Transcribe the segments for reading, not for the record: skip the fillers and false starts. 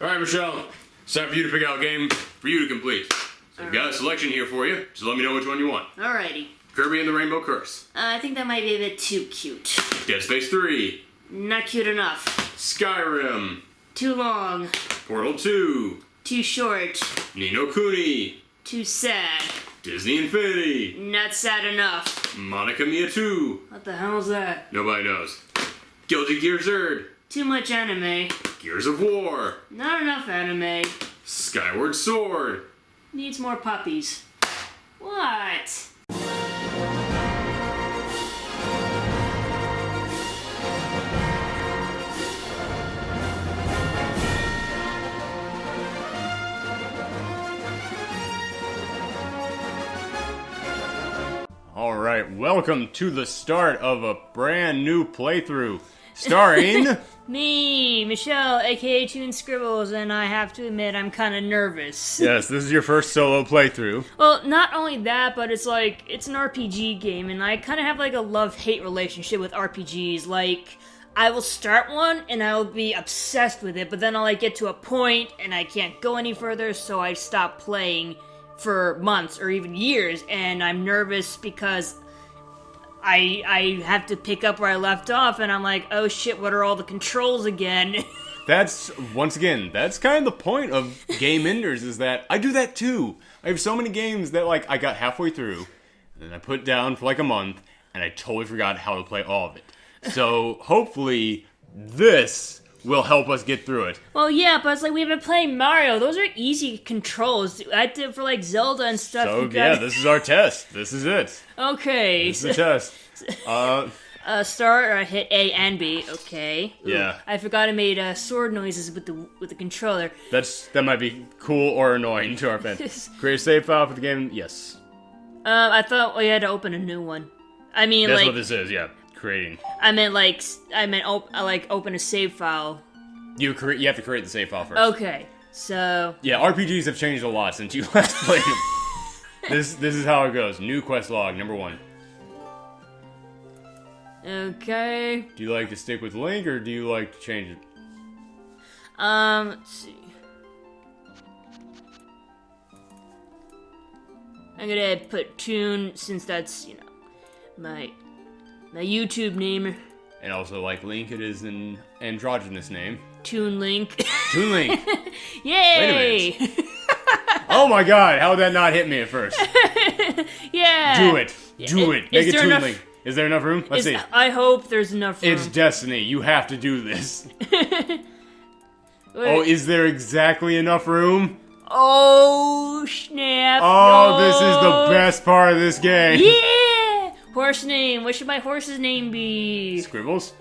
Alright, Michelle. It's time for you to pick out a game for you to complete. So I've got a selection here for you. Just let me know which one you want. Alrighty. Kirby and the Rainbow Curse. I think that might be a bit too cute. Dead Space 3. Not cute enough. Skyrim. Too long. Portal 2. Too short. Ni no Kuni. Too sad. Disney Infinity. Not sad enough. Monica Mia 2. What the hell is that? Nobody knows. Guilty Gear Zerd. Too much anime. Gears of War. Not enough anime. Skyward Sword. Needs more puppies. What? Alright, welcome to the start of a brand new playthrough, starring... Me, Michelle, aka Toon Scribbles, and I have to admit I'm kind of nervous. Yes, this is your first solo playthrough. Well, not only that, but it's an RPG game, and I kind of have like a love-hate relationship with RPGs. Like, I will start one, and I will be obsessed with it, but then I'll get to a point, and I can't go any further, so I stop playing for months or even years, and I'm nervous because I have to pick up where I left off, and I'm like, oh shit, what are all the controls again? That's, once again, that's kind of the point of Game Enders, is that I do that too. I have so many games that, I got halfway through, and then I put it down for a month, and I totally forgot how to play all of it. So, hopefully, this will help us get through it. Well, yeah, but it's we've been playing Mario. Those are easy controls. I did for Zelda and stuff. So, yeah, this is our test. This is it. Okay. This is the test. Start or hit A and B. Okay. Ooh, yeah. I forgot I made sword noises with the controller. That might be cool or annoying to our fans. Create a save file for the game. Yes. I thought we had to open a new one. I mean, that's what this is. Yeah, creating. I meant open a save file. You have to create the save file first. Okay. So. Yeah, RPGs have changed a lot since you last played them. This is how it goes. New quest log number 1. Okay. Do you like to stick with Link, or do you like to change it? Let's see. I'm gonna put Toon, since that's, my YouTube name. And also, like Link, it is an androgynous name. Toon Link. Toon Link. Yay! Wait a minute. Oh my god, how would that not hit me at first? Yeah. Do it. Do it. Make it Toon Link. Is there enough room? Let's see. I hope there's enough room. It's destiny. You have to do this. Oh, is there exactly enough room? Oh, snap. Oh, this is the best part of this game. Yeah! Horse name. What should my horse's name be? Scribbles?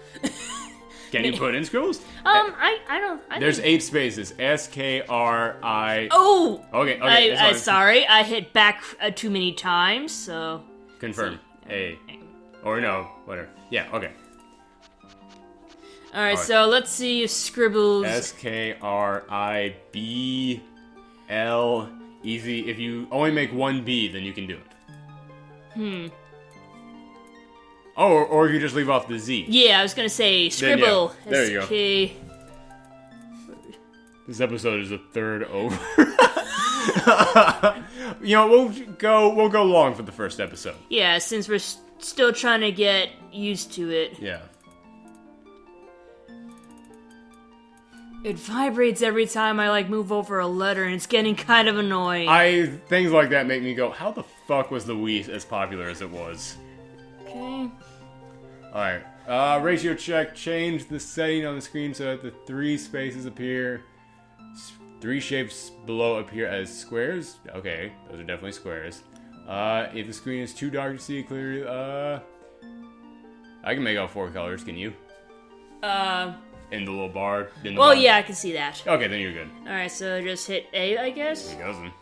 Can you put in Scribbles? I don't. There's 8 spaces. S-K-R-I... Oh! Okay. Sorry. I hit back too many times, so... Confirm. A. Or no, whatever. Yeah, okay. Alright, so let's see if Scribbles... S-K-R-I-B-L... Easy. If you only make one B, then you can do it. Oh, or if you just leave off the Z. Yeah, I was gonna say Scribble. Yeah. There you go. This episode is a third over. We'll go long for the first episode. Yeah, since we're still trying to get used to it. Yeah. It vibrates every time I move over a letter, and it's getting kind of annoying. Things like that make me go, how the fuck was the Wii as popular as it was? Okay. Alright. Ratio check. Change the setting on the screen so that the 3 spaces appear. 3 shapes below appear as squares. Okay, those are definitely squares. If the screen is too dark to see it clearly, I can make out 4 colors, can you? In the little bar? Yeah, I can see that. Okay, then you're good. Alright, so just hit A, I guess? It doesn't.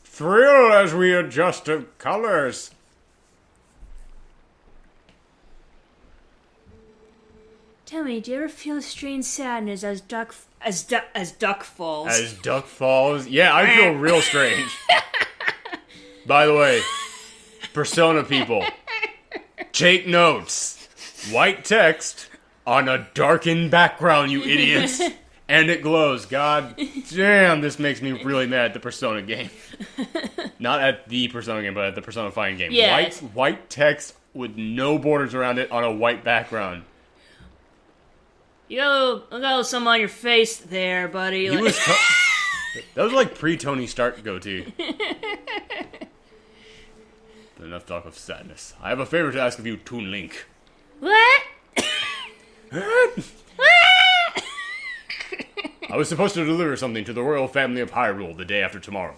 Thrill as we adjust to colors. Tell me, do you ever feel a strange sadness as Duck falls? As Duck falls? Yeah, I feel real strange. By the way, Persona people, take notes. White text, on a darkened background, you idiots. And it glows. God damn, this makes me really mad at the Persona game. Not at the Persona game, but at the Persona fighting game. Yeah. White text with no borders around it on a white background. You got a little something on your face there, buddy. That was like pre-Tony Stark goatee. But enough talk of sadness. I have a favor to ask of you, Toon Link. What? I was supposed to deliver something to the royal family of Hyrule the day after tomorrow.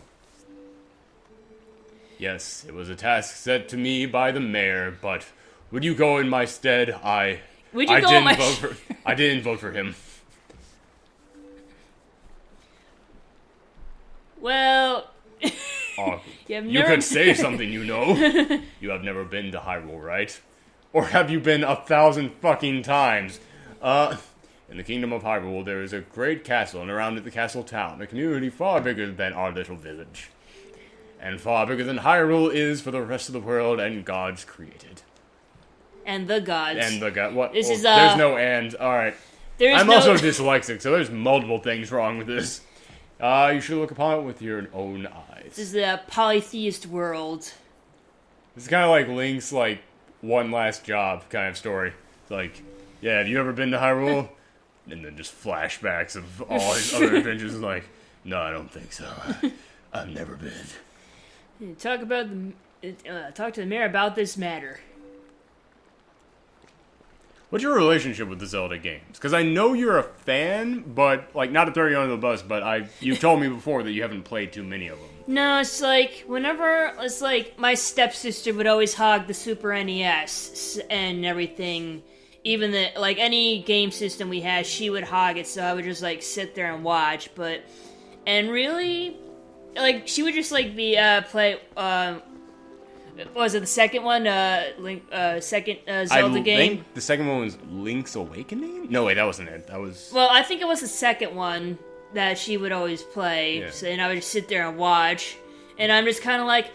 Yes, it was a task set to me by the mayor, but would you go in my stead? I didn't vote for him. Well, Oh, you could say something, you know. You have never been to Hyrule, right? Or have you been 1,000 fucking times? In the kingdom of Hyrule, there is a great castle, and around it the castle town, a community far bigger than our little village. And far bigger than Hyrule is for the rest of the world and gods created. And the gods. What? This is, There's no and. Alright. I'm also dyslexic, so there's multiple things wrong with this. You should look upon it with your own eyes. This is the polytheist world. It's kind of like Link's, like, one last job kind of story. It's like, yeah, have you ever been to Hyrule? And then just flashbacks of all his other adventures. Like, no, I don't think so. I've never been. Talk to the mayor about this matter. What's your relationship with the Zelda games? Because I know you're a fan, but, like, not to throw you under the bus, but you've told me before that you haven't played too many of them. No, it's like, my stepsister would always hog the Super NES and everything. Even any game system we had, she would hog it, so I would just, sit there and watch, and really, she would just, play, what was it, the second one, second Zelda game? The second one was Link's Awakening? No, wait, that wasn't it, that was... Well, I think it was the second one that she would always play, yeah. And I would just sit there and watch, and I'm just kind of like,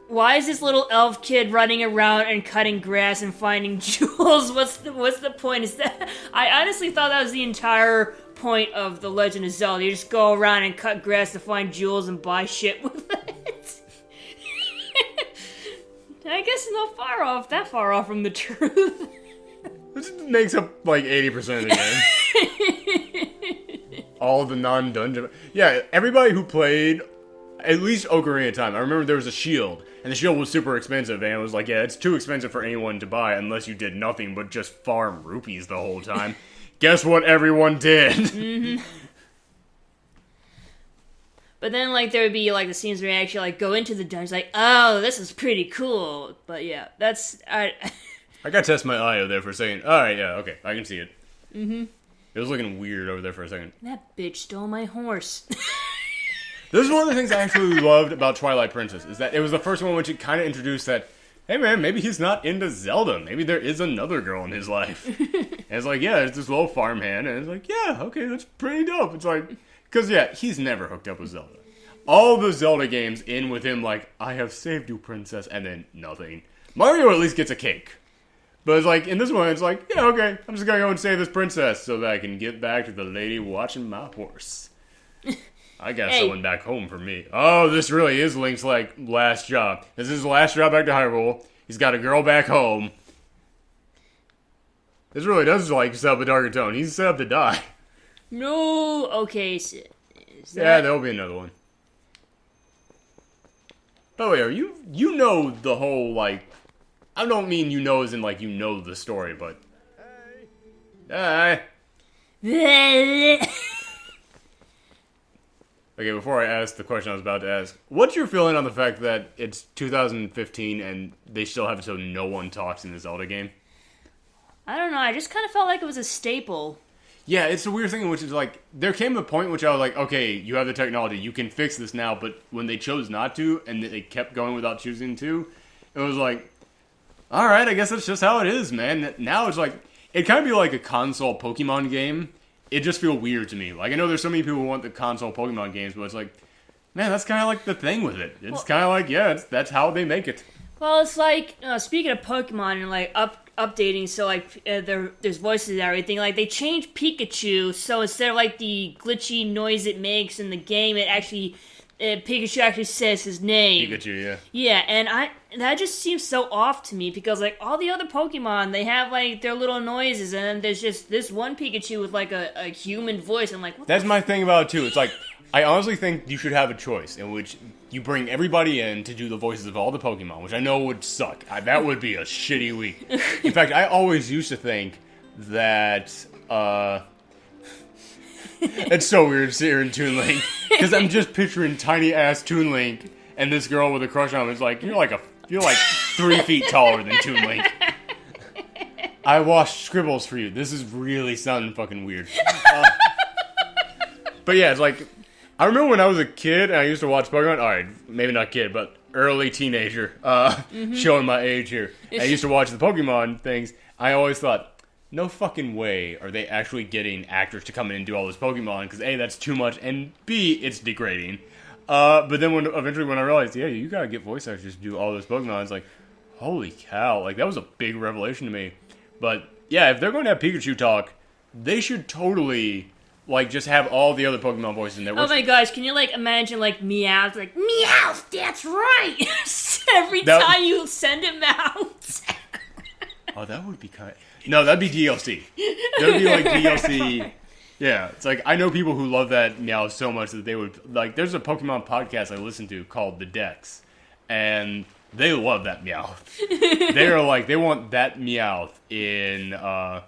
why is this little elf kid running around and cutting grass and finding jewels? What's the point? Is that I honestly thought that was the entire point of The Legend of Zelda. You just go around and cut grass to find jewels and buy shit with it. I guess it's not that far off from the truth. Which makes up 80% of the game. All the non-dungeon... Yeah, everybody who played... At least Ocarina of Time. I remember there was a shield, and the shield was super expensive, and it was like, yeah, it's too expensive for anyone to buy unless you did nothing but just farm rupees the whole time. Guess what everyone did? Mm-hmm. But then, there would be, the scenes where you actually, go into the dungeon, oh, this is pretty cool. But, yeah, that's... I gotta test my eye over there for a second. Alright, yeah, okay, I can see it. Mm-hmm. It was looking weird over there for a second. That bitch stole my horse. This is one of the things I actually loved about Twilight Princess, is that it was the first one which it kind of introduced that, hey man, maybe he's not into Zelda. Maybe there is another girl in his life. And it's like, yeah, it's this little farmhand, and it's like, yeah, okay, that's pretty dope. It's like, because yeah, he's never hooked up with Zelda. All the Zelda games end with him I have saved you, princess, and then nothing. Mario at least gets a cake. But it's in this one, it's like, yeah, okay, I'm just gonna go and save this princess so that I can get back to the lady watching my horse. I got someone back home for me. Oh, this really is Link's, last job. This is his last job back to Hyrule. He's got a girl back home. This really does, set up a darker tone. He's set up to die. No! Okay, so yeah, there'll be another one. Oh, yeah, you know the whole, I don't mean you know as in, you know the story, but... Hey! Okay, before I ask the question I was about to ask, what's your feeling on the fact that it's 2015 and they still have it so no one talks in the Zelda game? I don't know, I just kind of felt like it was a staple. Yeah, it's a weird thing in which is there came a point in which I was like, okay, you have the technology, you can fix this now, but when they chose not to, and they kept going without choosing to, it was alright, I guess that's just how it is, man. Now it's it kind of be like a console Pokemon game. It just feels weird to me. I know there's so many people who want the console Pokemon games, but it's man, that's kind of the thing with it. It's kind of yeah, that's how they make it. Well, it's speaking of Pokemon and updating, so like there's voices and everything. Like they changed Pikachu, so instead of like the glitchy noise it makes in the game, it actually Pikachu actually says his name. Pikachu, yeah. Yeah, and that just seems so off to me because like all the other Pokemon, they have like their little noises, and then there's just this one Pikachu with like a human voice. I'm like, what That's my thing about it too. It's like I honestly think you should have a choice in which you bring everybody in to do the voices of all the Pokemon, which I know would suck. That would be a shitty week. In fact, I always used to think that it's so weird hearing Toon Link because I'm just picturing tiny ass Toon Link and this girl with a crush on him. It's like you're like 3 feet taller than Toon Link. I washed scribbles for you. This is really sounding fucking weird. But yeah, it's like I remember when I was a kid and I used to watch Pokemon. All right, maybe not kid, but early teenager. Showing my age here. I used to watch the Pokemon things. I always thought, no fucking way are they actually getting actors to come in and do all this Pokemon, because A, that's too much, and B, it's degrading. But then eventually when I realized, yeah, you gotta get voice actors to do all this Pokemon, it's like, holy cow, like that was a big revelation to me. But yeah, if they're going to have Pikachu talk, they should totally like just have all the other Pokemon voices in there. Oh my gosh, can you like imagine like Meowth, like Meowth, that's right. Every time you send him out. Oh, that would be kind of... No, that'd be DLC. That would be like DLC. Yeah, it's like I know people who love that Meowth so much that they would like. There's a Pokemon podcast I listen to called The Dex, and they love that Meowth. They're like they want that Meowth in. Oh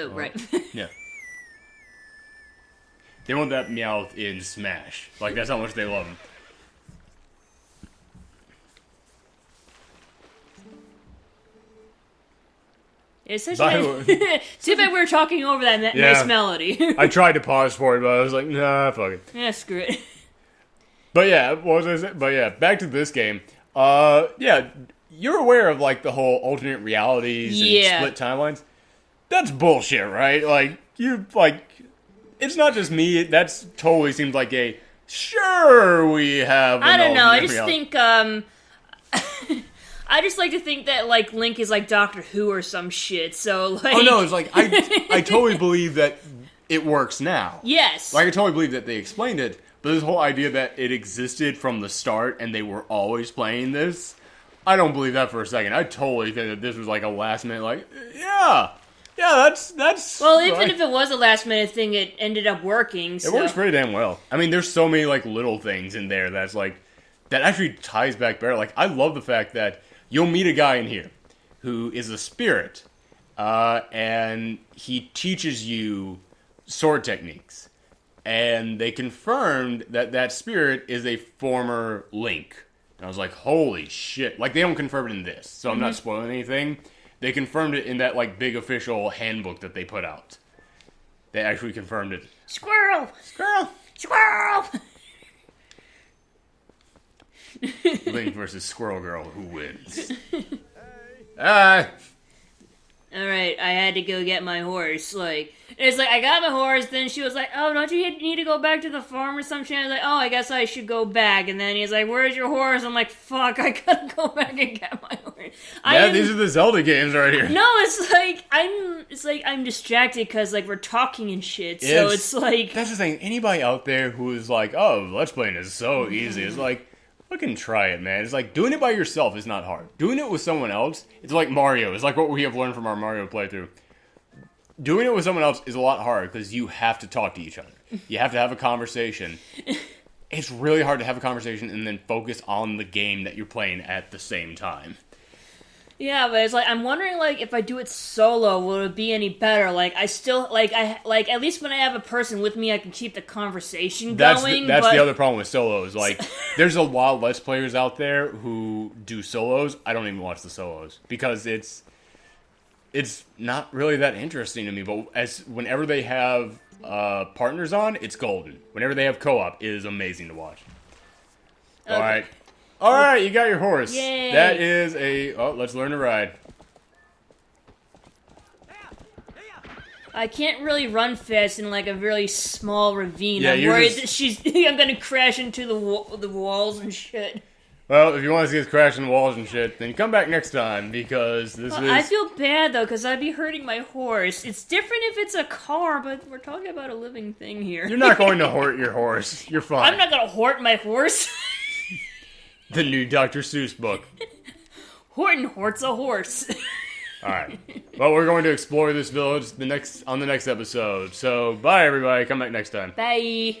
right. Yeah. They want that Meowth in Smash. Like that's how much they love him. It's such too bad we were talking over that nice melody. I tried to pause for it, but I was like, nah, fuck it. Yeah, screw it. But yeah, what was I saying? But yeah, back to this game. Yeah, you're aware of like the whole alternate realities and split timelines. That's bullshit, right? Like it's not just me. That's totally seems like a sure we have. I don't know. I just think I just like to think that like Link is like Doctor Who or some shit. So like, oh no, it's like I totally believe that it works now. Yes, like I totally believe that they explained it, but this whole idea that it existed from the start and they were always playing this, I don't believe that for a second. I totally think that this was like a last minute, like yeah, that's. Well, even if it was a last minute thing, it ended up working. So. It works pretty damn well. I mean, there's so many like little things in there that's like that actually ties back better. Like I love the fact that you'll meet a guy in here who is a spirit, and he teaches you sword techniques. And they confirmed that that spirit is a former Link. And I was like, holy shit. Like, they don't confirm it in this, so I'm not spoiling anything. They confirmed it in that, like, big official handbook that they put out. They actually confirmed it. Squirrel! Squirrel! Squirrel! Link versus Squirrel Girl, who wins? Alright, I had to go get my horse. Like, it's like, I got my horse, then she was like, oh, don't you need to go back to the farm or some shit? I was like, oh, I guess I should go back. And then he's like, where's your horse? I'm like, fuck, I gotta go back and get my horse. These are the Zelda games right here. No, it's like I'm distracted because, like, we're talking and shit, so it's like... That's the thing, anybody out there who is like, oh, Let's Playing is so easy, it's like... Fucking try it, man. It's like, doing it by yourself is not hard. Doing it with someone else, it's like Mario. It's like what we have learned from our Mario playthrough. Doing it with someone else is a lot harder because you have to talk to each other. You have to have a conversation. It's really hard to have a conversation and then focus on the game that you're playing at the same time. Yeah, but it's like, I'm wondering, like, if I do it solo, will it be any better? Like, I still, like, at least when I have a person with me, I can keep the conversation going. That's the other problem with solos. Like, there's a lot of Let's Players out there who do solos. I don't even watch the solos because it's not really that interesting to me. But whenever they have partners on, it's golden. Whenever they have co-op, it is amazing to watch. Okay. All right, you got your horse. Yay. That is let's learn to ride. I can't really run fast in like a really small ravine. Yeah, I'm worried that I'm gonna crash into the walls and shit. Well, if you want to see us crashing walls and shit, then come back next time, because this Well, is... I feel bad, though, because I'd be hurting my horse. It's different if it's a car, but we're talking about a living thing here. You're not going to hurt your horse. You're fine. I'm not gonna hort my horse. The new Dr. Seuss book. Horton horts a horse. Alright. Well, we're going to explore this village on the next episode. So, bye everybody. Come back next time. Bye.